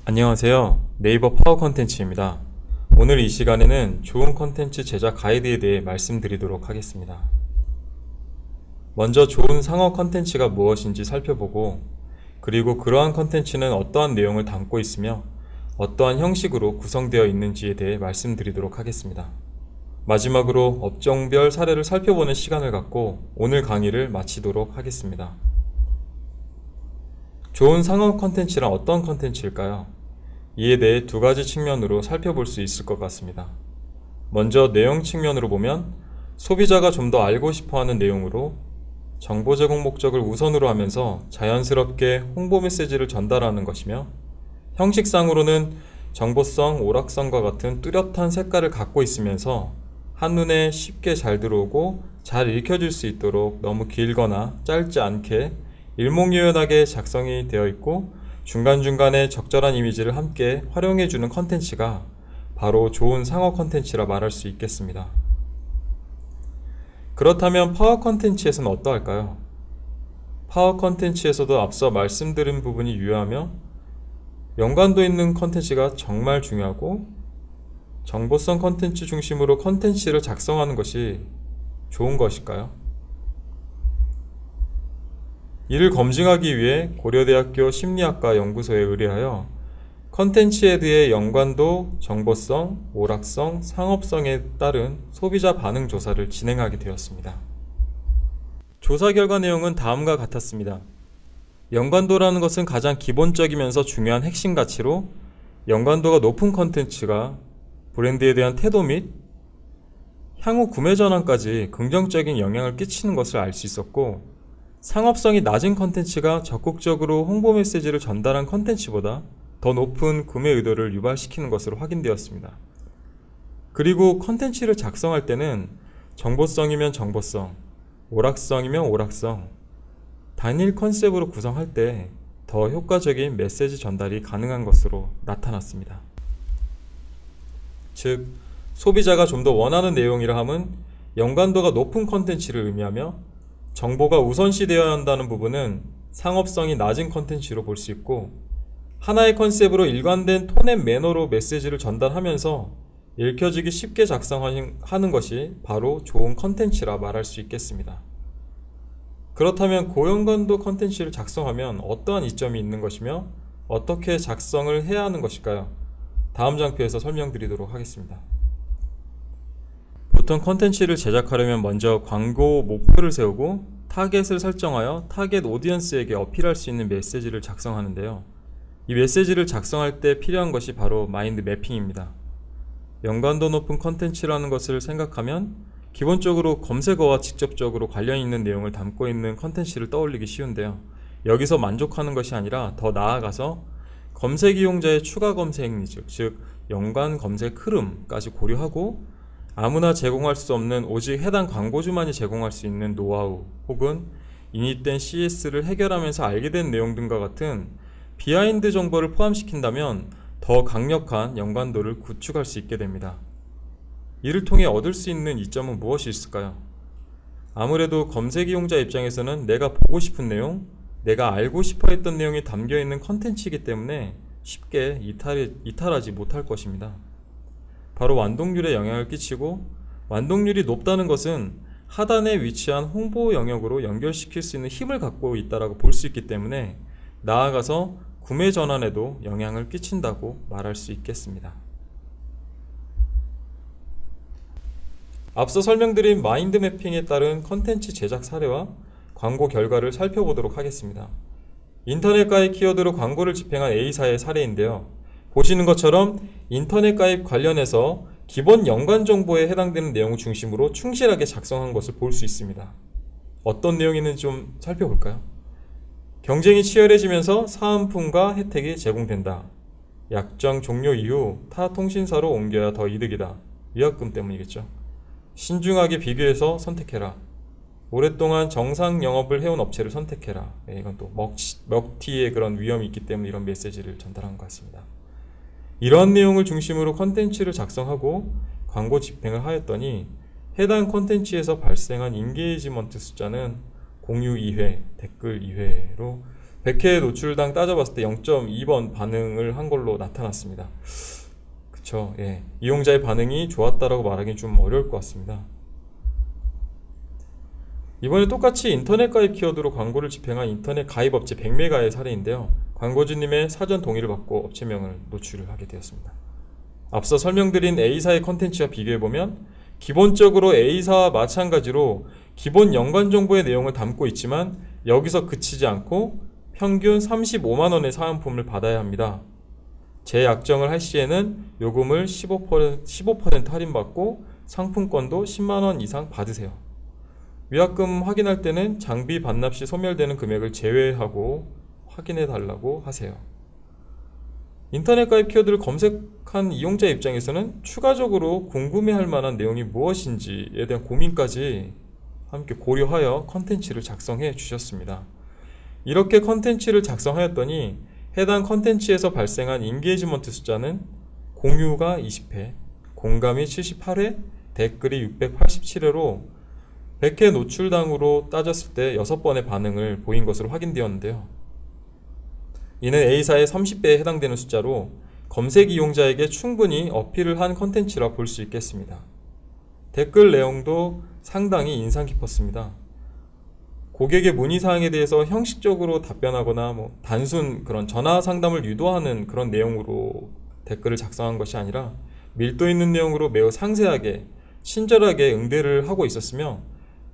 안녕하세요. 네이버 파워 컨텐츠입니다. 오늘 이 시간에는 좋은 컨텐츠 제작 가이드에 대해 말씀드리도록 하겠습니다. 먼저 좋은 상업 컨텐츠가 무엇인지 살펴보고, 그리고 그러한 컨텐츠는 어떠한 내용을 담고 있으며 어떠한 형식으로 구성되어 있는지에 대해 말씀드리도록 하겠습니다. 마지막으로 업종별 사례를 살펴보는 시간을 갖고 오늘 강의를 마치도록 하겠습니다. 좋은 상업 컨텐츠란 어떤 컨텐츠일까요? 이에 대해 두 가지 측면으로 살펴볼 수 있을 것 같습니다. 먼저 내용 측면으로 보면 소비자가 좀 더 알고 싶어하는 내용으로 정보 제공 목적을 우선으로 하면서 자연스럽게 홍보 메시지를 전달하는 것이며, 형식상으로는 정보성, 오락성과 같은 뚜렷한 색깔을 갖고 있으면서 한눈에 쉽게 잘 들어오고 잘 읽혀질 수 있도록 너무 길거나 짧지 않게 일목요연하게 작성이 되어 있고, 중간중간에 적절한 이미지를 함께 활용해주는 컨텐츠가 바로 좋은 상업 컨텐츠라 말할 수 있겠습니다. 그렇다면 파워 컨텐츠에서는 어떠할까요? 파워 컨텐츠에서도 앞서 말씀드린 부분이 유효하며 연관도 있는 컨텐츠가 정말 중요하고, 정보성 컨텐츠 중심으로 컨텐츠를 작성하는 것이 좋은 것일까요? 이를 검증하기 위해 고려대학교 심리학과 연구소에 의뢰하여 컨텐츠에 대해 연관도, 정보성, 오락성, 상업성에 따른 소비자 반응 조사를 진행하게 되었습니다. 조사 결과 내용은 다음과 같았습니다. 연관도라는 것은 가장 기본적이면서 중요한 핵심 가치로, 연관도가 높은 컨텐츠가 브랜드에 대한 태도 및 향후 구매 전환까지 긍정적인 영향을 끼치는 것을 알 수 있었고, 상업성이 낮은 컨텐츠가 적극적으로 홍보 메시지를 전달한 컨텐츠보다 더 높은 구매 의도를 유발시키는 것으로 확인되었습니다. 그리고 컨텐츠를 작성할 때는 정보성이면 정보성, 오락성이면 오락성, 단일 컨셉으로 구성할 때 더 효과적인 메시지 전달이 가능한 것으로 나타났습니다. 즉, 소비자가 좀 더 원하는 내용이라 함은 연관도가 높은 컨텐츠를 의미하며, 정보가 우선시되어야 한다는 부분은 상업성이 낮은 컨텐츠로 볼 수 있고, 하나의 컨셉으로 일관된 톤 앤 매너로 메시지를 전달하면서 읽혀지기 쉽게 작성하는 것이 바로 좋은 컨텐츠라 말할 수 있겠습니다. 그렇다면 고연관도 컨텐츠를 작성하면 어떠한 이점이 있는 것이며 어떻게 작성을 해야 하는 것일까요? 다음 장표에서 설명드리도록 하겠습니다. 보통 컨텐츠를 제작하려면 먼저 광고 목표를 세우고 타겟을 설정하여 타겟 오디언스에게 어필할 수 있는 메시지를 작성하는데요. 이 메시지를 작성할 때 필요한 것이 바로 마인드 매핑입니다. 연관도 높은 컨텐츠라는 것을 생각하면 기본적으로 검색어와 직접적으로 관련 있는 내용을 담고 있는 컨텐츠를 떠올리기 쉬운데요. 여기서 만족하는 것이 아니라 더 나아가서 검색 이용자의 추가 검색 니즈, 즉 연관 검색 흐름까지 고려하고, 아무나 제공할 수 없는 오직 해당 광고주만이 제공할 수 있는 노하우 혹은 인입된 CS를 해결하면서 알게 된 내용 등과 같은 비하인드 정보를 포함시킨다면 더 강력한 연관도를 구축할 수 있게 됩니다. 이를 통해 얻을 수 있는 이점은 무엇이 있을까요? 아무래도 검색 이용자 입장에서는 내가 보고 싶은 내용, 내가 알고 싶어 했던 내용이 담겨 있는 컨텐츠이기 때문에 쉽게 이탈하지 못할 것입니다. 바로 완독률에 영향을 끼치고, 완독률이 높다는 것은 하단에 위치한 홍보 영역으로 연결시킬 수 있는 힘을 갖고 있다고 볼 수 있기 때문에 나아가서 구매 전환에도 영향을 끼친다고 말할 수 있겠습니다. 앞서 설명드린 마인드 매핑에 따른 컨텐츠 제작 사례와 광고 결과를 살펴보도록 하겠습니다. 인터넷 가입 키워드로 광고를 집행한 A사의 사례인데요. 보시는 것처럼 인터넷 가입 관련해서 기본 연관 정보에 해당되는 내용을 중심으로 충실하게 작성한 것을 볼 수 있습니다. 어떤 내용이 있는지 좀 살펴볼까요? 경쟁이 치열해지면서 사은품과 혜택이 제공된다. 약정 종료 이후 타 통신사로 옮겨야 더 이득이다. 위약금 때문이겠죠. 신중하게 비교해서 선택해라. 오랫동안 정상 영업을 해온 업체를 선택해라. 이건 또 먹튀의 그런 위험이 있기 때문에 이런 메시지를 전달한 것 같습니다. 이러한 내용을 중심으로 컨텐츠를 작성하고 광고 집행을 하였더니 해당 컨텐츠에서 발생한 인게이지먼트 숫자는 공유 2회, 댓글 2회로 100회 노출당 따져봤을 때 0.2번 반응을 한 걸로 나타났습니다. 그쵸. 예. 이용자의 반응이 좋았다라고 말하기는 좀 어려울 것 같습니다. 이번에 똑같이 인터넷 가입 키워드로 광고를 집행한 인터넷 가입 업체 100메가의 사례인데요. 광고주님의 사전 동의를 받고 업체명을 노출을 하게 되었습니다. 앞서 설명드린 A사의 컨텐츠와 비교해보면 기본적으로 A사와 마찬가지로 기본 연관 정보의 내용을 담고 있지만 여기서 그치지 않고 평균 35만원의 사은품을 받아야 합니다. 재약정을 할 시에는 요금을 15% 할인받고 상품권도 10만원 이상 받으세요. 위약금 확인할 때는 장비 반납 시 소멸되는 금액을 제외하고 확인해 달라고 하세요. 인터넷 가입 키워드를 검색한 이용자 입장에서는 추가적으로 궁금해할 만한 내용이 무엇인지에 대한 고민까지 함께 고려하여 컨텐츠를 작성해 주셨습니다. 이렇게 컨텐츠를 작성하였더니 해당 컨텐츠에서 발생한 인게이지먼트 숫자는 공유가 20회, 공감이 78회, 댓글이 687회로 100회 노출당으로 따졌을 때 6번의 반응을 보인 것으로 확인되었는데요. 이는 A사의 30배에 해당되는 숫자로 검색 이용자에게 충분히 어필을 한 컨텐츠라 볼 수 있겠습니다. 댓글 내용도 상당히 인상 깊었습니다. 고객의 문의사항에 대해서 형식적으로 답변하거나 단순 그런 전화 상담을 유도하는 그런 내용으로 댓글을 작성한 것이 아니라 밀도 있는 내용으로 매우 상세하게 친절하게 응대를 하고 있었으며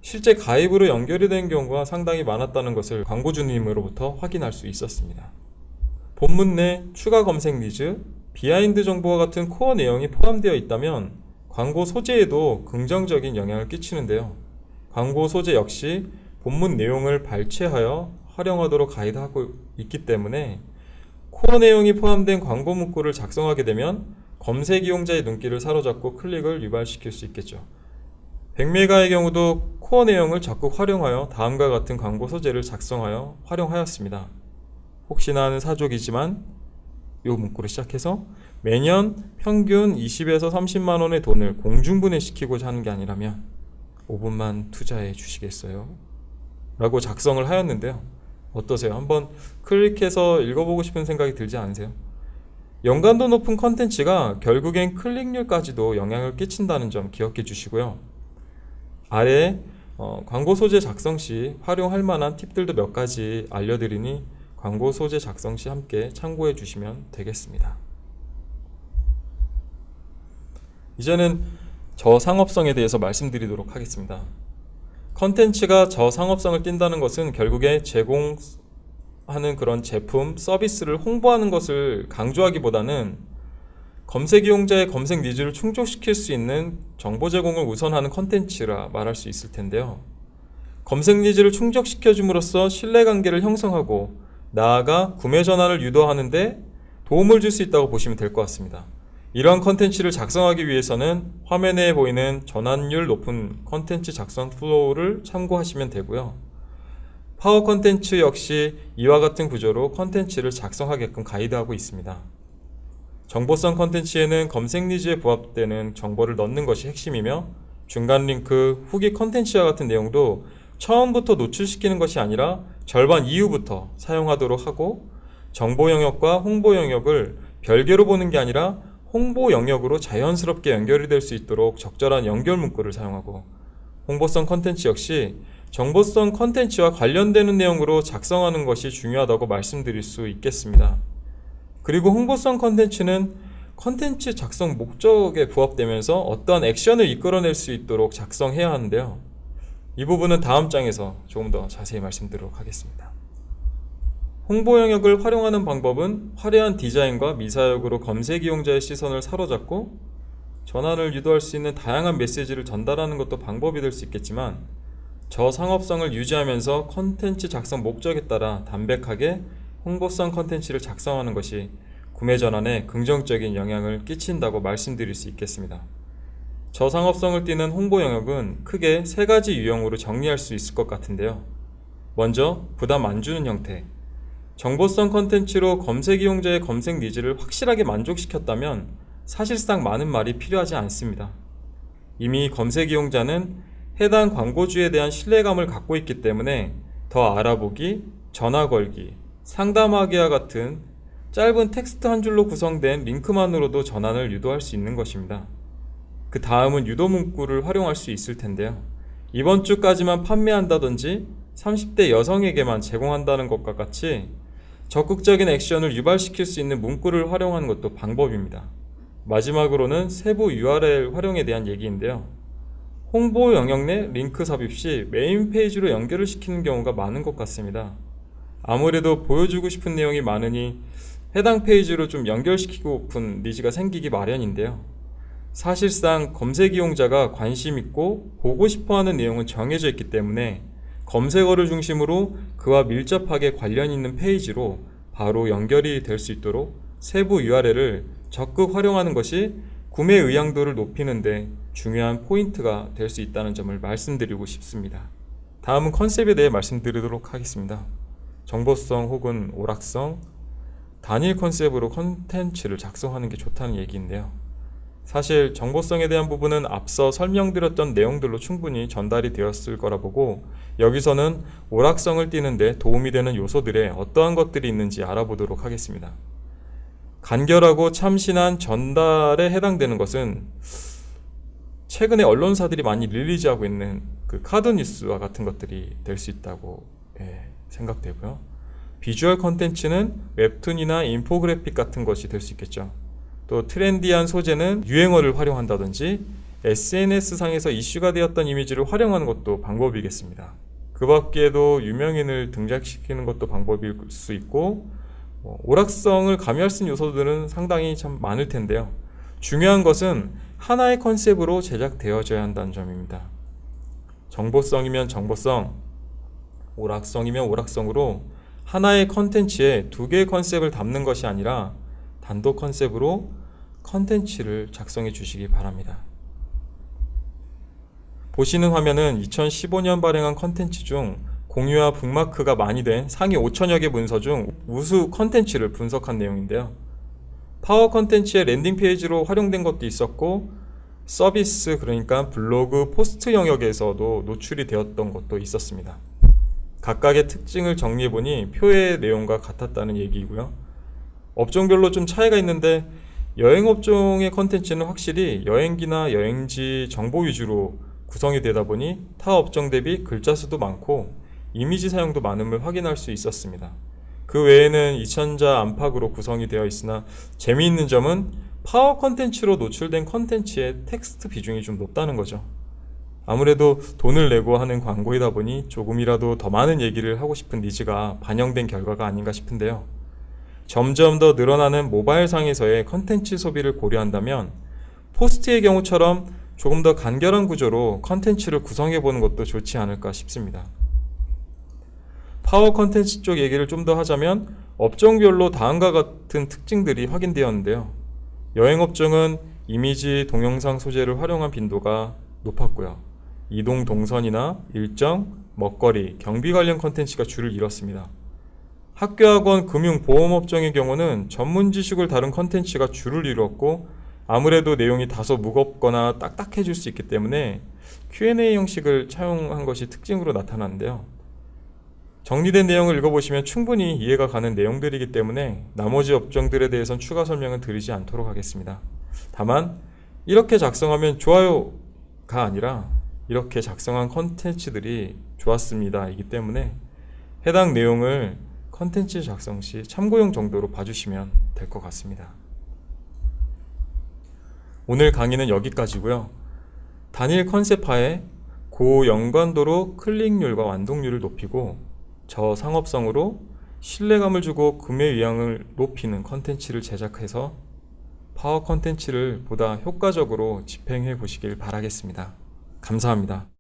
실제 가입으로 연결이 된 경우가 상당히 많았다는 것을 광고주님으로부터 확인할 수 있었습니다. 본문 내 추가 검색 니즈, 비하인드 정보와 같은 코어 내용이 포함되어 있다면 광고 소재에도 긍정적인 영향을 끼치는데요. 광고 소재 역시 본문 내용을 발췌하여 활용하도록 가이드하고 있기 때문에 코어 내용이 포함된 광고 문구를 작성하게 되면 검색 이용자의 눈길을 사로잡고 클릭을 유발시킬 수 있겠죠. 100메가의 경우도 코어 내용을 적극 활용하여 다음과 같은 광고 소재를 작성하여 활용하였습니다. 혹시나 하는 사족이지만 이 문구를 시작해서 매년 평균 20에서 30만원의 돈을 공중분해시키고자 하는 게 아니라면 5분만 투자해 주시겠어요? 라고 작성을 하였는데요. 어떠세요? 한번 클릭해서 읽어보고 싶은 생각이 들지 않으세요? 연관도 높은 컨텐츠가 결국엔 클릭률까지도 영향을 끼친다는 점 기억해 주시고요. 아래 광고 소재 작성 시 활용할 만한 팁들도 몇 가지 알려드리니 광고 소재 작성 시 함께 참고해 주시면 되겠습니다. 이제는 저상업성에 대해서 말씀드리도록 하겠습니다. 컨텐츠가 저상업성을 띈다는 것은 결국에 제공하는 그런 제품, 서비스를 홍보하는 것을 강조하기보다는 검색 이용자의 검색 니즈를 충족시킬 수 있는 정보 제공을 우선하는 컨텐츠라 말할 수 있을 텐데요. 검색 니즈를 충족시켜 줌으로써 신뢰관계를 형성하고 나아가 구매 전환을 유도하는데 도움을 줄 수 있다고 보시면 될 것 같습니다. 이러한 컨텐츠를 작성하기 위해서는 화면에 보이는 전환율 높은 컨텐츠 작성 플로우를 참고하시면 되고요. 파워 컨텐츠 역시 이와 같은 구조로 컨텐츠를 작성하게끔 가이드하고 있습니다. 정보성 컨텐츠에는 검색 니즈에 부합되는 정보를 넣는 것이 핵심이며 중간 링크, 후기 컨텐츠와 같은 내용도 처음부터 노출시키는 것이 아니라 절반 이후부터 사용하도록 하고 정보 영역과 홍보 영역을 별개로 보는 게 아니라 홍보 영역으로 자연스럽게 연결이 될 수 있도록 적절한 연결 문구를 사용하고 홍보성 컨텐츠 역시 정보성 컨텐츠와 관련되는 내용으로 작성하는 것이 중요하다고 말씀드릴 수 있겠습니다. 그리고 홍보성 컨텐츠는 컨텐츠 작성 목적에 부합되면서 어떠한 액션을 이끌어낼 수 있도록 작성해야 하는데요. 이 부분은 다음 장에서 조금 더 자세히 말씀드리도록 하겠습니다. 홍보 영역을 활용하는 방법은 화려한 디자인과 미사역으로 검색 이용자의 시선을 사로잡고 전환을 유도할 수 있는 다양한 메시지를 전달하는 것도 방법이 될 수 있겠지만 저상업성을 유지하면서 컨텐츠 작성 목적에 따라 담백하게 홍보성 컨텐츠를 작성하는 것이 구매 전환에 긍정적인 영향을 끼친다고 말씀드릴 수 있겠습니다. 저상업성을 띠는 홍보 영역은 크게 3가지 유형으로 정리할 수 있을 것 같은데요. 먼저 부담 안 주는 형태. 정보성 컨텐츠로 검색 이용자의 검색 니즈를 확실하게 만족시켰다면 사실상 많은 말이 필요하지 않습니다. 이미 검색 이용자는 해당 광고주에 대한 신뢰감을 갖고 있기 때문에 더 알아보기, 전화 걸기, 상담하기와 같은 짧은 텍스트 한 줄로 구성된 링크만으로도 전환을 유도할 수 있는 것입니다. 그 다음은 유도 문구를 활용할 수 있을 텐데요. 이번 주까지만 판매한다든지 30대 여성에게만 제공한다는 것과 같이 적극적인 액션을 유발시킬 수 있는 문구를 활용하는 것도 방법입니다. 마지막으로는 세부 URL 활용에 대한 얘기인데요. 홍보 영역 내 링크 삽입 시 메인 페이지로 연결을 시키는 경우가 많은 것 같습니다. 아무래도 보여주고 싶은 내용이 많으니 해당 페이지로 좀 연결시키고픈 니즈가 생기기 마련인데요. 사실상 검색 이용자가 관심 있고 보고 싶어하는 내용은 정해져 있기 때문에 검색어를 중심으로 그와 밀접하게 관련 있는 페이지로 바로 연결이 될 수 있도록 세부 URL을 적극 활용하는 것이 구매 의향도를 높이는 데 중요한 포인트가 될 수 있다는 점을 말씀드리고 싶습니다. 다음은 컨셉에 대해 말씀드리도록 하겠습니다. 정보성 혹은 오락성, 단일 컨셉으로 컨텐츠를 작성하는 게 좋다는 얘기인데요. 사실 정보성에 대한 부분은 앞서 설명드렸던 내용들로 충분히 전달이 되었을 거라 보고 여기서는 오락성을 띠는데 도움이 되는 요소들에 어떠한 것들이 있는지 알아보도록 하겠습니다. 간결하고 참신한 전달에 해당되는 것은 최근에 언론사들이 많이 릴리즈하고 있는 그 카드 뉴스와 같은 것들이 될 수 있다고 생각되고요. 비주얼 컨텐츠는 웹툰이나 인포그래픽 같은 것이 될 수 있겠죠. 또 트렌디한 소재는 유행어를 활용한다든지 SNS상에서 이슈가 되었던 이미지를 활용하는 것도 방법이겠습니다. 그 밖에도 유명인을 등장시키는 것도 방법일 수 있고 오락성을 가미할 수 있는 요소들은 상당히 참 많을 텐데요. 중요한 것은 하나의 컨셉으로 제작되어져야 한다는 점입니다. 정보성이면 정보성, 오락성이면 오락성으로 하나의 컨텐츠에 두 개의 컨셉을 담는 것이 아니라 단독 컨셉으로 컨텐츠를 작성해 주시기 바랍니다. 보시는 화면은 2015년 발행한 컨텐츠 중 공유와 북마크가 많이 된 상위 5천여 개 문서 중 우수 컨텐츠를 분석한 내용인데요. 파워 컨텐츠의 랜딩 페이지로 활용된 것도 있었고 서비스, 그러니까 블로그, 포스트 영역에서도 노출이 되었던 것도 있었습니다. 각각의 특징을 정리해보니 표의 내용과 같았다는 얘기이고요. 업종별로 좀 차이가 있는데 여행업종의 컨텐츠는 확실히 여행기나 여행지 정보 위주로 구성이 되다 보니 타 업종 대비 글자 수도 많고 이미지 사용도 많음을 확인할 수 있었습니다. 그 외에는 2000자 안팎으로 구성이 되어 있으나 재미있는 점은 파워 컨텐츠로 노출된 컨텐츠의 텍스트 비중이 좀 높다는 거죠. 아무래도 돈을 내고 하는 광고이다 보니 조금이라도 더 많은 얘기를 하고 싶은 니즈가 반영된 결과가 아닌가 싶은데요. 점점 더 늘어나는 모바일상에서의 컨텐츠 소비를 고려한다면 포스트의 경우처럼 조금 더 간결한 구조로 컨텐츠를 구성해보는 것도 좋지 않을까 싶습니다. 파워 컨텐츠 쪽 얘기를 좀 더 하자면 업종별로 다음과 같은 특징들이 확인되었는데요. 여행업종은 이미지, 동영상 소재를 활용한 빈도가 높았고요. 이동 동선이나 일정, 먹거리, 경비 관련 컨텐츠가 줄을 이뤘습니다. 학교학원, 금융, 보험업종의 경우는 전문 지식을 다룬 컨텐츠가 줄을 이루었고 아무래도 내용이 다소 무겁거나 딱딱해질 수 있기 때문에 Q&A 형식을 차용한 것이 특징으로 나타나는데요. 정리된 내용을 읽어보시면 충분히 이해가 가는 내용들이기 때문에 나머지 업종들에 대해서는 추가 설명은 드리지 않도록 하겠습니다. 다만 이렇게 작성하면 좋아요가 아니라 이렇게 작성한 컨텐츠들이 좋았습니다 이기 때문에 해당 내용을 컨텐츠 작성 시 참고용 정도로 봐주시면 될 것 같습니다. 오늘 강의는 여기까지고요. 단일 컨셉하에 고연관도로 클릭률과 완독률을 높이고 저상업성으로 신뢰감을 주고 구매 의향을 높이는 컨텐츠를 제작해서 파워 컨텐츠를 보다 효과적으로 집행해 보시길 바라겠습니다. 감사합니다.